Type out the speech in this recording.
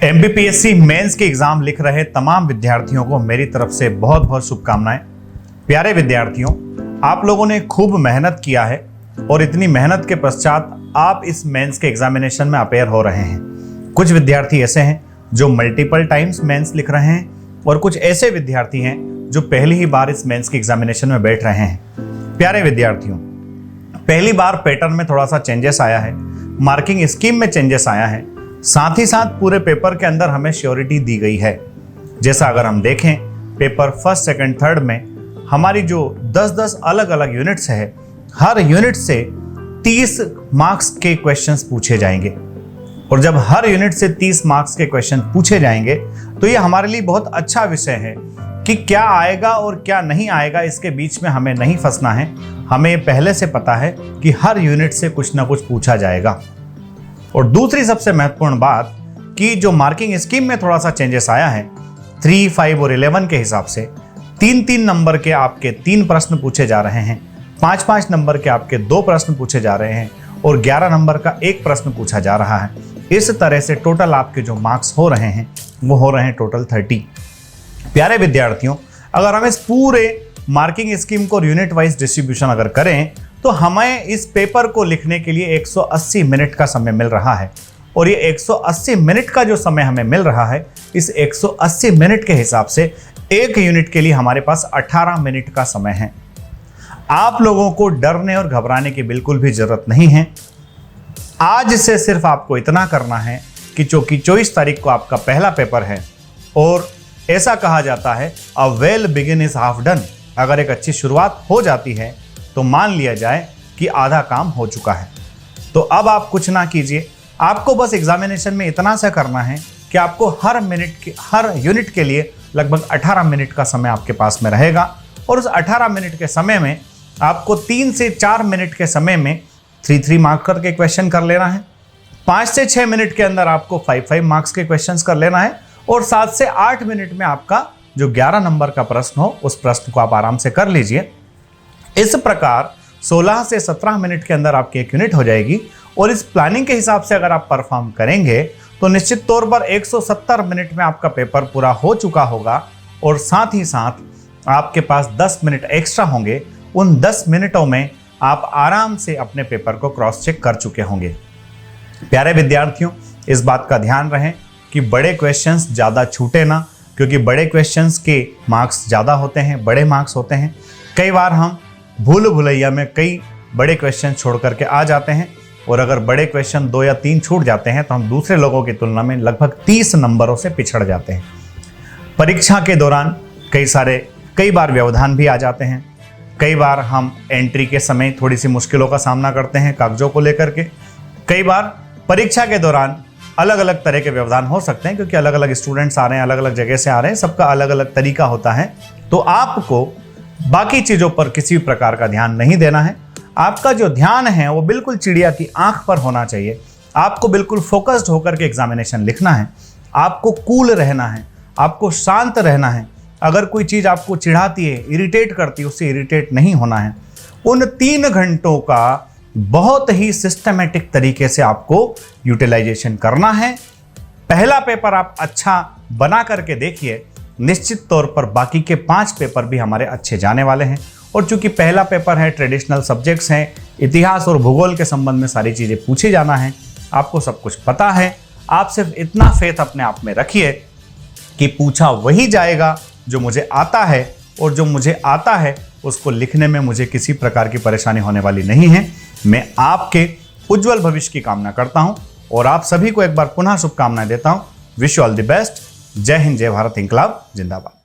MPPSC mains के exam लिख रहे तमाम विद्यार्थियों को मेरी तरफ से बहुत बहुत शुभकामनाएं। प्यारे विद्यार्थियों, आप लोगों ने खूब मेहनत किया है और इतनी मेहनत के पश्चात आप इस मेंस के एग्जामिनेशन में अपेयर हो रहे हैं। कुछ विद्यार्थी ऐसे हैं जो मल्टीपल टाइम्स मेंस लिख रहे हैं और कुछ ऐसे विद्यार्थी हैं जो पहली ही बार इस मेंस के एग्जामिनेशन में बैठ रहे हैं। प्यारे विद्यार्थियों, पहली बार पैटर्न में थोड़ा सा चेंजेस आया है, मार्किंग स्कीम में चेंजेस आया है, साथ ही साथ पूरे पेपर के अंदर हमें श्योरिटी दी गई है। जैसा अगर हम देखें पेपर फर्स्ट सेकंड थर्ड में हमारी जो 10-10 अलग अलग यूनिट्स है, हर यूनिट से 30 मार्क्स के क्वेश्चंस पूछे जाएंगे। और जब हर यूनिट से 30 मार्क्स के क्वेश्चन पूछे जाएंगे तो ये हमारे लिए बहुत अच्छा विषय है कि क्या आएगा और क्या नहीं आएगा, इसके बीच में हमें नहीं फंसना है। हमें पहले से पता है कि हर यूनिट से कुछ ना कुछ पूछा जाएगा। और दूसरी सबसे महत्वपूर्ण बात कि जो मार्किंग स्कीम में थोड़ा सा चेंजेस आया है, 3, 5 और 11 के हिसाब से 3-3 नंबर के आपके 3 प्रश्न पूछे जा रहे हैं, 5-5 नंबर के आपके 2 प्रश्न पूछे जा रहे हैं और 11 नंबर का 1 प्रश्न पूछा जा रहा है। इस तरह से टोटल आपके जो मार्क्स हो रहे हैं वो हो रहे हैं टोटल 30। प्यारे विद्यार्थियों, अगर हम इस पूरे मार्किंग स्कीम को यूनिट वाइज डिस्ट्रीब्यूशन अगर करें तो हमें इस पेपर को लिखने के लिए 180 मिनट का समय मिल रहा है। और ये 180 मिनट का जो समय हमें मिल रहा है, इस 180 मिनट के हिसाब से एक यूनिट के लिए हमारे पास 18 मिनट का समय है। आप लोगों को डरने और घबराने की बिल्कुल भी जरूरत नहीं है। आज से सिर्फ आपको इतना करना है कि चूंकि 24 तारीख को आपका पहला पेपर है और ऐसा कहा जाता है a well begin is half done. अगर एक अच्छी शुरुआत हो जाती है तो मान लिया जाए कि आधा काम हो चुका है। तो अब आप कुछ ना कीजिए, आपको बस एग्जामिनेशन में इतना सा करना है कि आपको हर यूनिट के लिए लगभग 18 मिनट का समय आपके पास में रहेगा। और उस 18 मिनट के समय में आपको 3 से 4 मिनट के समय में 3-3 मार्क करके क्वेश्चन कर लेना है। 5 से 6 मिनट के अंदर आपको 5-5 मार्क्स के क्वेश्चंस कर लेना है। और 7 से 8 मिनट में आपका जो 11 नंबर का प्रश्न हो उस प्रश्न को आप आराम से कर लीजिए। इस प्रकार 16 से 17 मिनट के अंदर आपकी एक यूनिट हो जाएगी। और इस प्लानिंग के हिसाब से अगर आप परफॉर्म करेंगे तो निश्चित तौर पर 170 मिनट में आपका पेपर पूरा हो चुका होगा। और साथ ही साथ आपके पास 10 मिनट एक्स्ट्रा होंगे। उन 10 मिनटों में आप आराम से अपने पेपर को क्रॉस चेक कर चुके होंगे। प्यारे विद्यार्थियों, इस बात का ध्यान रखें कि बड़े क्वेश्चंस ज़्यादा छूटे ना, क्योंकि बड़े क्वेश्चंस के मार्क्स ज़्यादा होते हैं, बड़े मार्क्स होते हैं। कई बार हम भूल भुलैया में कई बड़े क्वेश्चन छोड़ करके आ जाते हैं और अगर बड़े क्वेश्चन 2 या 3 छूट जाते हैं तो हम दूसरे लोगों की तुलना में लगभग 30 नंबरों से पिछड़ जाते हैं। परीक्षा के दौरान कई बार व्यवधान भी आ जाते हैं। कई बार हम एंट्री के समय थोड़ी सी मुश्किलों का सामना करते हैं कागजों को लेकर के। कई बार परीक्षा के दौरान अलग अलग तरह के व्यवधान हो सकते हैं, क्योंकि अलग अलग स्टूडेंट्स आ रहे हैं, अलग अलग जगह से आ रहे हैं, सबका अलग अलग तरीका होता है। तो आपको बाकी चीज़ों पर किसी भी प्रकार का ध्यान नहीं देना है। आपका जो ध्यान है वो बिल्कुल चिड़िया की आंख पर होना चाहिए। आपको बिल्कुल फोकस्ड होकर के एग्जामिनेशन लिखना है। आपको कूल रहना है, आपको शांत रहना है। अगर कोई चीज़ आपको चिढ़ाती है, इरिटेट करती है, उससे इरिटेट नहीं होना है। उन 3 घंटों का बहुत ही सिस्टमेटिक तरीके से आपको यूटिलाइजेशन करना है। पहला पेपर आप अच्छा बना करके देखिए, निश्चित तौर पर बाकी के 5 पेपर भी हमारे अच्छे जाने वाले हैं। और चूंकि पहला पेपर है, ट्रेडिशनल सब्जेक्ट्स हैं, इतिहास और भूगोल के संबंध में सारी चीज़ें पूछी जाना है, आपको सब कुछ पता है। आप सिर्फ इतना फेथ अपने आप में रखिए कि पूछा वही जाएगा जो मुझे आता है, और जो मुझे आता है उसको लिखने में मुझे किसी प्रकार की परेशानी होने वाली नहीं है। मैं आपके उज्जवल भविष्य की कामना करता हूं और आप सभी को एक बार पुनः शुभकामनाएं देता हूं। Wish you all the best. जय हिंद, जय भारत, इंकलाब जिंदाबाद।